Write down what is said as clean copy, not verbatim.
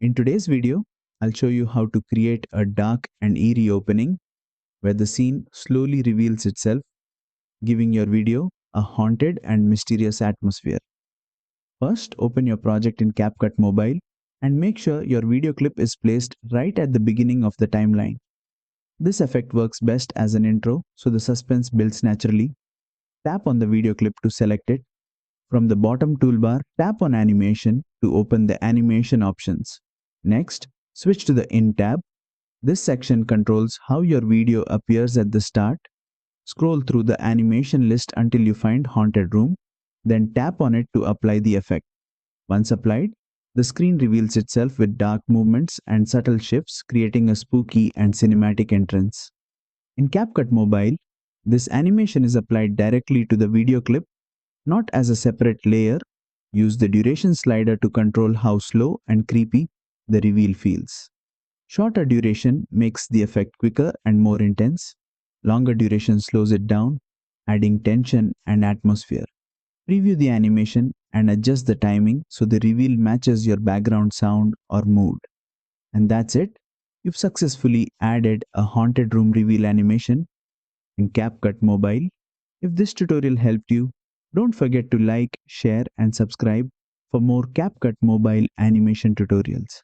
In today's video, I'll show you how to create a dark and eerie opening where the scene slowly reveals itself, giving your video a haunted and mysterious atmosphere. First, open your project in CapCut Mobile and make sure your video clip is placed right at the beginning of the timeline. This effect works best as an intro, so the suspense builds naturally. Tap on the video clip to select it. From the bottom toolbar, tap on Animation to open the animation options. Next, switch to the In tab. This section controls how your video appears at the start. Scroll through the animation list until you find Haunted Room, then tap on it to apply the effect. Once applied, the screen reveals itself with dark movements and subtle shifts, creating a spooky and cinematic entrance. In CapCut Mobile, this animation is applied directly to the video clip, not as a separate layer. Use the duration slider to control how slow and creepy the reveal feels. Shorter duration makes the effect quicker and more intense. Longer duration slows it down, adding tension and atmosphere. Preview the animation and adjust the timing so the reveal matches your background sound or mood. And that's it. You've successfully added a haunted room reveal animation in CapCut Mobile. If this tutorial helped you, don't forget to like, share, and subscribe for more CapCut Mobile animation tutorials.